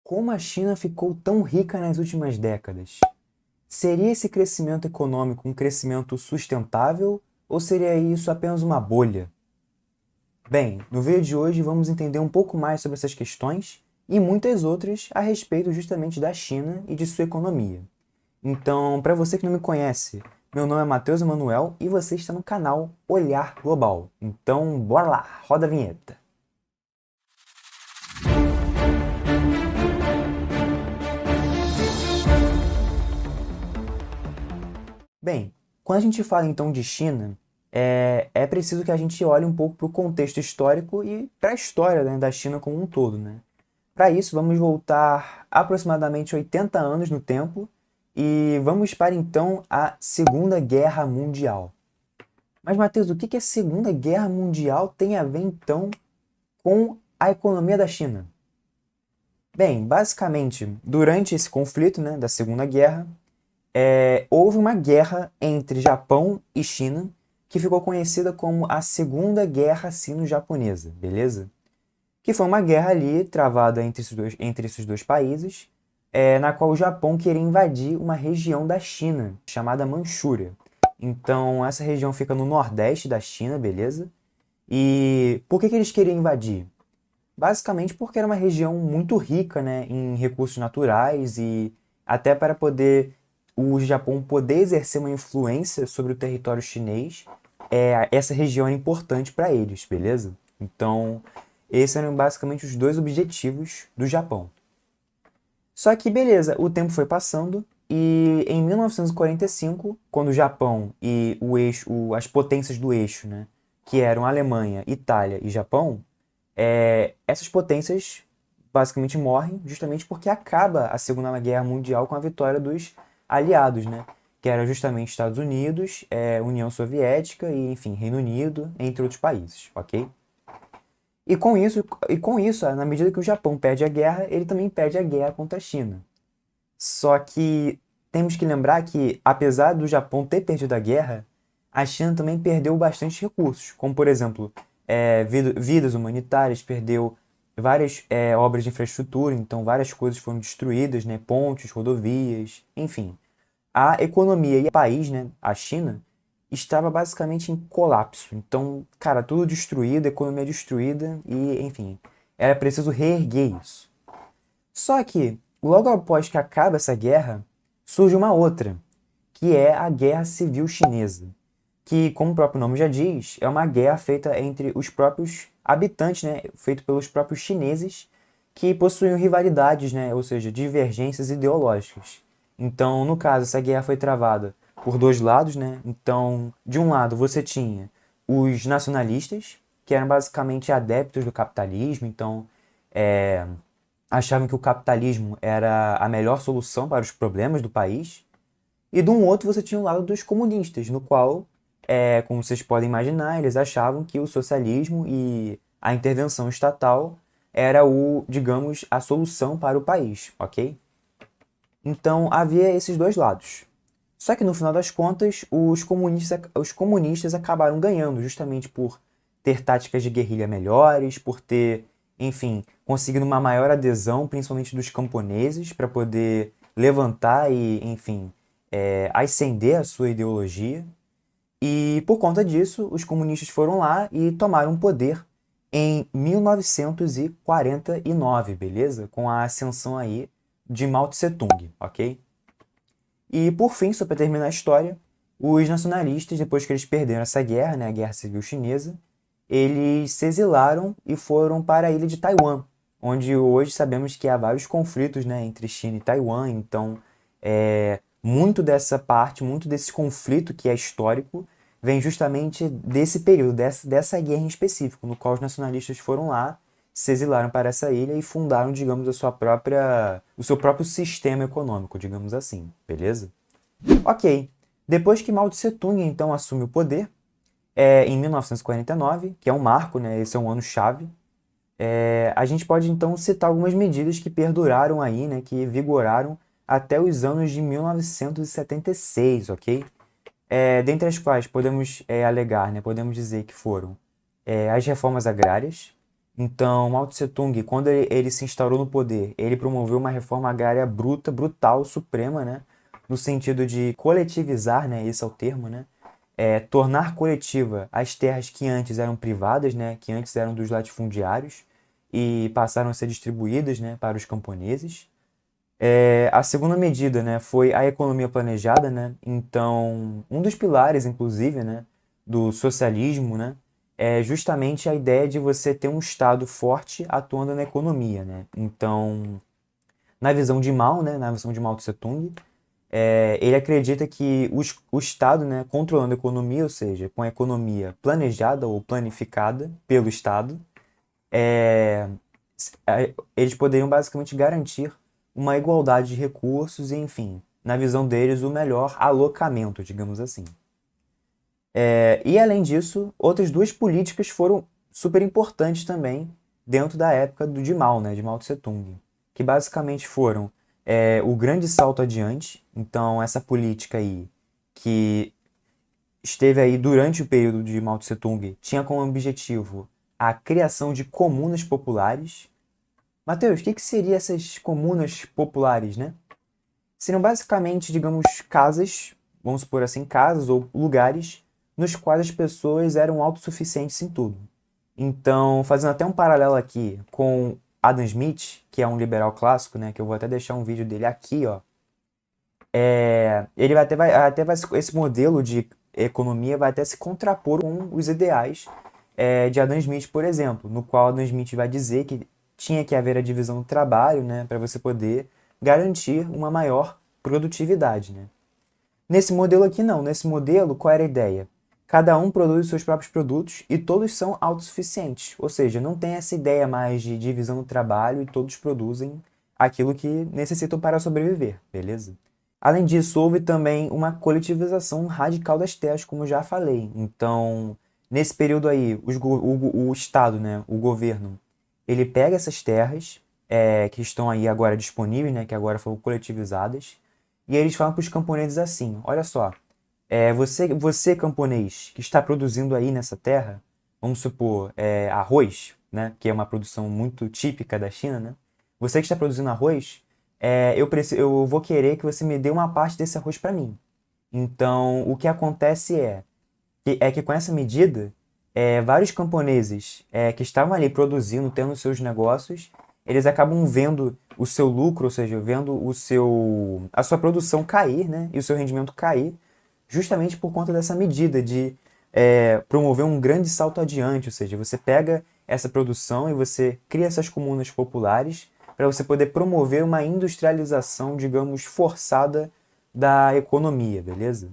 Como a China ficou tão rica nas últimas décadas? Seria esse crescimento econômico um crescimento sustentável ou seria isso apenas uma bolha? Bem, no vídeo de hoje vamos entender um pouco mais sobre essas questões e muitas outras a respeito justamente da China e de sua economia. Então, para você que não me conhece, meu nome é Matheus Emanuel e você está no canal Olhar Global. Então, bora lá, roda a vinheta. Bem, quando a gente fala então de China, é preciso que a gente olhe um pouco para o contexto histórico e para a história, né, da China como um todo, né? Para isso, vamos voltar aproximadamente 80 anos no tempo e vamos para então a Segunda Guerra Mundial. Mas, Matheus, o que a Segunda Guerra Mundial tem a ver então com a economia da China? Bem, basicamente, durante esse conflito, né, da Segunda Guerra, houve uma guerra entre Japão e China que ficou conhecida como a Segunda Guerra Sino-Japonesa, beleza? Que foi uma guerra ali travada entre esses dois países, na qual o Japão queria invadir uma região da China chamada Manchúria. Então, essa região fica no nordeste da China, beleza? E por que eles queriam invadir? Basicamente porque era uma região muito rica, né, em recursos naturais e até para poder o Japão poder exercer uma influência sobre o território chinês, essa região era importante para eles, beleza? Então, esses eram basicamente os dois objetivos do Japão. Só que, beleza, o tempo foi passando e em 1945, quando o Japão e as potências do eixo, né, que eram Alemanha, Itália e Japão, essas potências basicamente morrem justamente porque acaba a Segunda Guerra Mundial com a vitória dos aliados, né? Que era justamente Estados Unidos, União Soviética e, enfim, Reino Unido, entre outros países, ok? E com isso, na medida que o Japão perde a guerra, ele também perde a guerra contra a China. Só que temos que lembrar que, apesar do Japão ter perdido a guerra, a China também perdeu bastante recursos, como por exemplo, vidas humanitárias, perdeu várias obras de infraestrutura, então várias coisas foram destruídas, né? Pontes, rodovias, enfim. A economia e o país, né? A China, estava basicamente em colapso. Então, cara, tudo destruído, economia destruída e, enfim, era preciso reerguer isso. Só que, logo após que acaba essa guerra, surge uma outra, que é a Guerra Civil Chinesa, que, como o próprio nome já diz, é uma guerra feita entre os próprios habitantes, né, feito pelos próprios chineses, que possuíam rivalidades, né, ou seja, divergências ideológicas. Então, no caso, essa guerra foi travada por dois lados, né? Então, de um lado você tinha os nacionalistas, que eram basicamente adeptos do capitalismo, então é, achavam que o capitalismo era a melhor solução para os problemas do país. E de um outro você tinha o lado dos comunistas, no qual, como vocês podem imaginar, eles achavam que o socialismo e a intervenção estatal era digamos, a solução para o país, ok? Então havia esses dois lados. Só que no final das contas, os comunistas acabaram ganhando, justamente por ter táticas de guerrilha melhores, por ter, enfim, conseguido uma maior adesão, principalmente dos camponeses, para poder levantar e, enfim, ascender a sua ideologia. E por conta disso, os comunistas foram lá e tomaram o poder em 1949, beleza? Com a ascensão aí de Mao Tse-tung, ok? E por fim, só para terminar a história, os nacionalistas, depois que eles perderam essa guerra, né, a Guerra Civil Chinesa, eles se exilaram e foram para a ilha de Taiwan, onde hoje sabemos que há vários conflitos, né, entre China e Taiwan. Então, muito dessa parte, muito desse conflito que é histórico, vem justamente desse período, dessa guerra em específico, no qual os nacionalistas foram lá, se exilaram para essa ilha e fundaram, digamos, o seu próprio sistema econômico, digamos assim, beleza? Ok. Depois que Mao Tse-tung então assume o poder, em 1949, que é um marco, né? Esse é um ano-chave. A gente pode então citar algumas medidas que perduraram aí, né? Que vigoraram até os anos de 1976, ok? Dentre as quais podemos alegar, né? Podemos dizer que foram as reformas agrárias. Então, Mao Tse-tung, quando ele se instaurou no poder, ele promoveu uma reforma agrária bruta, brutal, suprema, né? No sentido de coletivizar, né? Esse é o termo, né? Tornar coletiva as terras que antes eram privadas, né? Que antes eram dos latifundiários e passaram a ser distribuídas, né? Para os camponeses. A segunda medida, né? Foi a economia planejada, né? Então, um dos pilares, inclusive, né? Do socialismo, né? É justamente a ideia de você ter um Estado forte atuando na economia, né? Então, na visão de Mao, né? Na visão de Mao Tse-tung, ele acredita que o Estado, né, controlando a economia, ou seja, com a economia planejada ou planificada pelo Estado, é, eles poderiam basicamente garantir uma igualdade de recursos e, enfim, na visão deles, o melhor alocamento, digamos assim. E além disso, outras duas políticas foram super importantes também dentro da época de Mao, né, de Mao Tse-tung, que basicamente foram o grande salto adiante. Então, essa política aí, que esteve aí durante o período de Mao Tse-tung, tinha como objetivo a criação de comunas populares. Mateus, o que seriam essas comunas populares, né? Seriam basicamente, digamos, casas, vamos supor assim, casas ou lugares nos quais as pessoas eram autossuficientes em tudo. Então, fazendo até um paralelo aqui com Adam Smith, que é um liberal clássico, né, que eu vou até deixar um vídeo dele aqui, ó. Ele esse modelo de economia vai até se contrapor com os ideais de Adam Smith, por exemplo, no qual Adam Smith vai dizer que tinha que haver a divisão do trabalho, né, para você poder garantir uma maior produtividade, né? Nesse modelo aqui não, nesse modelo qual era a ideia? Cada um produz os seus próprios produtos e todos são autossuficientes, ou seja, não tem essa ideia mais de divisão do trabalho e todos produzem aquilo que necessitam para sobreviver, beleza? Além disso, houve também uma coletivização radical das terras, como já falei. Então, nesse período aí, o Estado, né, o governo, ele pega essas terras que estão aí agora disponíveis, né, que agora foram coletivizadas, e eles falam para os camponeses assim: olha só, você camponês que está produzindo aí nessa terra, vamos supor, arroz, né, que é uma produção muito típica da China, né? Você que está produzindo arroz, eu vou querer que você me dê uma parte desse arroz para mim. Então, o que acontece é que com essa medida, vários camponeses que estavam ali produzindo, tendo seus negócios, eles acabam vendo o seu lucro, ou seja, vendo a sua produção cair, né, e o seu rendimento cair, justamente por conta dessa medida de promover um grande salto adiante, ou seja, você pega essa produção e você cria essas comunas populares para você poder promover uma industrialização, digamos, forçada da economia, beleza?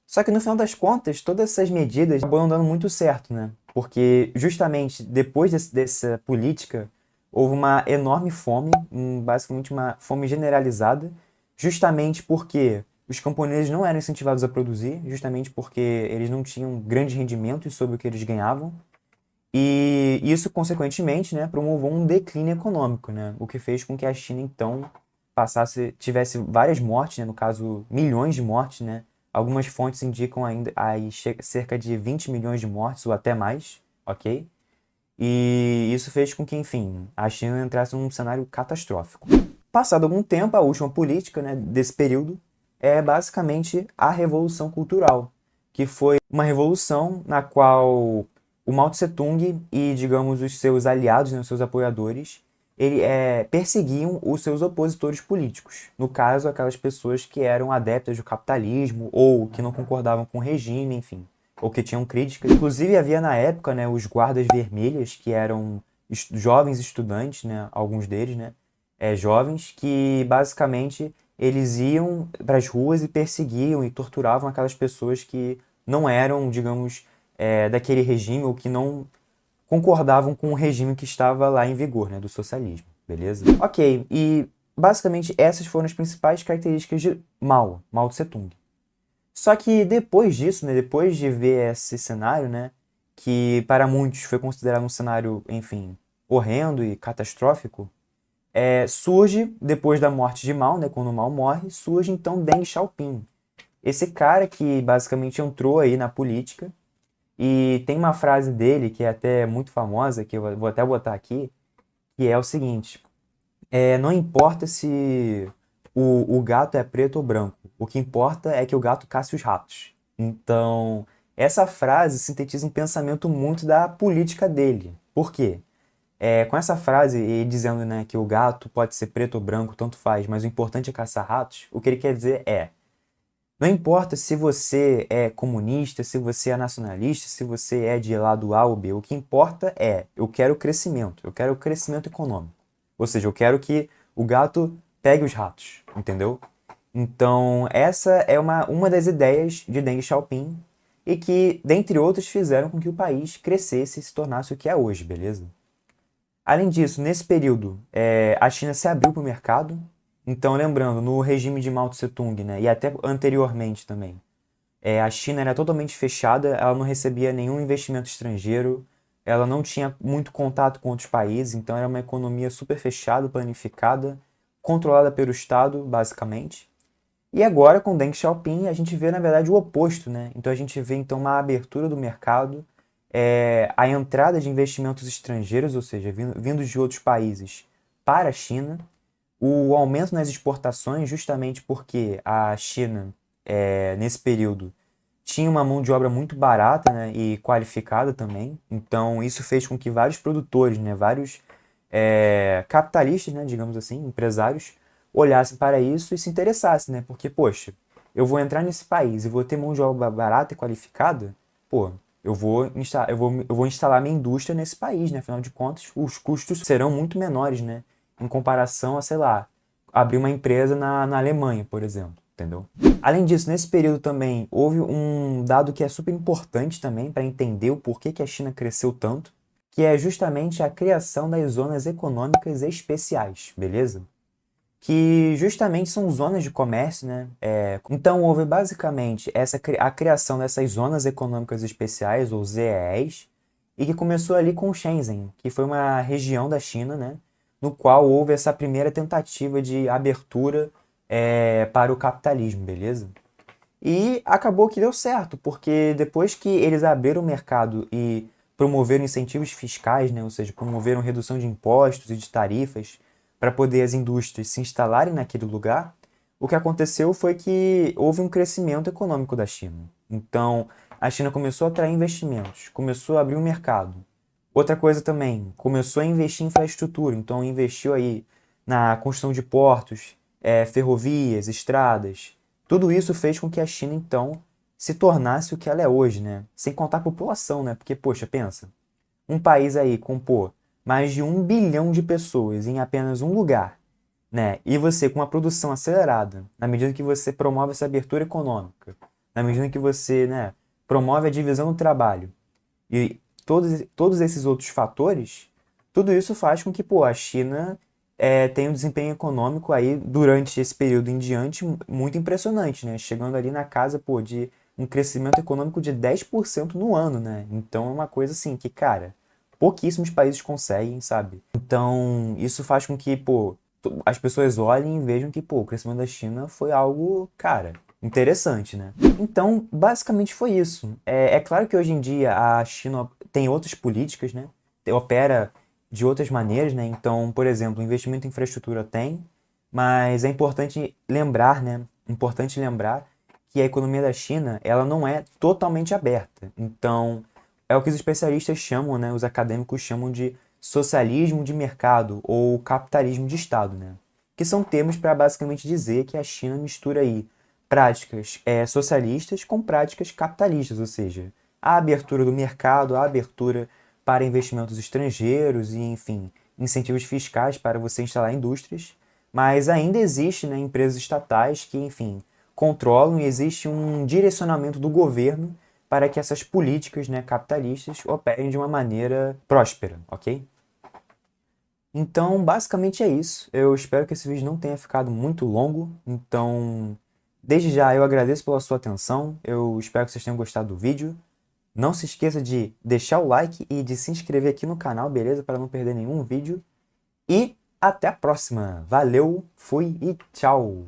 Só que no final das contas, todas essas medidas acabam dando muito certo, né? Porque justamente depois dessa política, houve uma enorme fome, basicamente uma fome generalizada, justamente porque os camponeses não eram incentivados a produzir, justamente porque eles não tinham grandes rendimentos sobre o que eles ganhavam. E isso, consequentemente, né, promoveu um declínio econômico, né? O que fez com que a China, então, tivesse várias mortes, né? No caso, milhões de mortes, né? Algumas fontes indicam ainda aí cerca de 20 milhões de mortes ou até mais, ok? E isso fez com que, enfim, a China entrasse num cenário catastrófico. Passado algum tempo, a última política, né, desse período é basicamente a Revolução Cultural, que foi uma revolução na qual o Mao Tse-tung e, digamos, os seus aliados, né, os seus apoiadores, perseguiam os seus opositores políticos. No caso, aquelas pessoas que eram adeptas do capitalismo ou que não concordavam com o regime, enfim, ou que tinham críticas. Inclusive, havia na época, né, os guardas vermelhos, que eram jovens estudantes, né, alguns deles, né, jovens, que basicamente eles iam para as ruas e perseguiam e torturavam aquelas pessoas que não eram, digamos, daquele regime ou que não concordavam com o regime que estava lá em vigor, né, do socialismo, beleza? Ok, e basicamente essas foram as principais características de Mao Tse-tung. Só que depois disso, né, depois de ver esse cenário, né, que para muitos foi considerado um cenário, enfim, horrendo e catastrófico, surge, depois da morte de Mao, né, quando Mao morre, surge então Deng Xiaoping. Esse cara que basicamente entrou aí na política E tem uma frase dele que é até muito famosa, que eu vou até botar aqui, que é o seguinte: não importa se o gato é preto ou branco, o que importa é que o gato caça os ratos. Então, essa frase sintetiza um pensamento muito da política dele. Por quê? Com essa frase, e dizendo, né, que o gato pode ser preto ou branco, tanto faz, mas o importante é caçar ratos, o que ele quer dizer é: não importa se você é comunista, se você é nacionalista, se você é de lado A ou B, o que importa é: eu quero crescimento econômico. Ou seja, eu quero que o gato pegue os ratos, entendeu? Então, essa é uma das ideias de Deng Xiaoping e que, dentre outras, fizeram com que o país crescesse e se tornasse o que é hoje, beleza? Além disso, nesse período, a China se abriu para o mercado. Então, lembrando, no regime de Mao Tse-tung, né, e até anteriormente também, a China era totalmente fechada, ela não recebia nenhum investimento estrangeiro, ela não tinha muito contato com outros países, então era uma economia super fechada, planificada, controlada pelo Estado, basicamente. E agora, com Deng Xiaoping, a gente vê, na verdade, o oposto, né? Então, a gente vê, então, uma abertura do mercado, a entrada de investimentos estrangeiros, ou seja, vindos de outros países para a China, o aumento nas exportações, justamente porque a China, nesse período, tinha uma mão de obra muito barata, né, e qualificada também. Então, isso fez com que vários produtores, né, vários capitalistas, né, digamos assim, empresários, olhassem para isso e se interessassem, né? Porque, poxa, eu vou entrar nesse país e vou ter mão de obra barata e qualificada, pô, eu vou instalar minha indústria nesse país, né? Afinal de contas, os custos serão muito menores, né? Em comparação a, sei lá, abrir uma empresa na Alemanha, por exemplo, entendeu? Além disso, nesse período também houve um dado que é super importante também para entender o porquê que a China cresceu tanto, que é justamente a criação das zonas econômicas especiais, beleza? Que justamente são zonas de comércio, né? Então houve basicamente a criação dessas zonas econômicas especiais, ou ZEEs, e que começou ali com Shenzhen, que foi uma região da China, né? No qual houve essa primeira tentativa de abertura para o capitalismo, beleza? E acabou que deu certo, porque depois que eles abriram o mercado e promoveram incentivos fiscais, né, ou seja, promoveram redução de impostos e de tarifas para poder as indústrias se instalarem naquele lugar, o que aconteceu foi que houve um crescimento econômico da China. Então, a China começou a atrair investimentos, começou a abrir o mercado. Outra coisa também, começou a investir em infraestrutura, então investiu aí na construção de portos, ferrovias, estradas. Tudo isso fez com que a China, então, se tornasse o que ela é hoje, né? Sem contar a população, né? Porque, poxa, pensa, um país aí com, pô, mais de 1 bilhão de pessoas em apenas um lugar, né? E você com uma produção acelerada, na medida que você promove essa abertura econômica, na medida que você, né, promove a divisão do trabalho, e todos esses outros fatores, tudo isso faz com que, pô, a China tenha um desempenho econômico aí durante esse período em diante muito impressionante, né? Chegando ali na casa, pô, de um crescimento econômico de 10% no ano, né? Então é uma coisa assim que, cara, pouquíssimos países conseguem, sabe? Então isso faz com que, pô, as pessoas olhem e vejam que, pô, o crescimento da China foi algo, cara, interessante, né? Então, basicamente foi isso. É claro que hoje em dia a China tem outras políticas, né? Opera de outras maneiras, né? Então, por exemplo, investimento em infraestrutura tem, mas é importante lembrar, né? Importante lembrar que a economia da China, ela não é totalmente aberta. Então, é o que os especialistas chamam, né? Os acadêmicos chamam de socialismo de mercado ou capitalismo de Estado, né? Que são termos para basicamente dizer que a China mistura aí práticas socialistas com práticas capitalistas, ou seja, a abertura do mercado, a abertura para investimentos estrangeiros e, enfim, incentivos fiscais para você instalar indústrias, mas ainda existe, né, empresas estatais que, enfim, controlam e existe um direcionamento do governo para que essas políticas, né, capitalistas operem de uma maneira próspera, ok? Então, basicamente é isso. Eu espero que esse vídeo não tenha ficado muito longo. Então, desde já eu agradeço pela sua atenção. Eu espero que vocês tenham gostado do vídeo. Não se esqueça de deixar o like e de se inscrever aqui no canal, beleza? Para não perder nenhum vídeo. E até a próxima. Valeu, fui e tchau!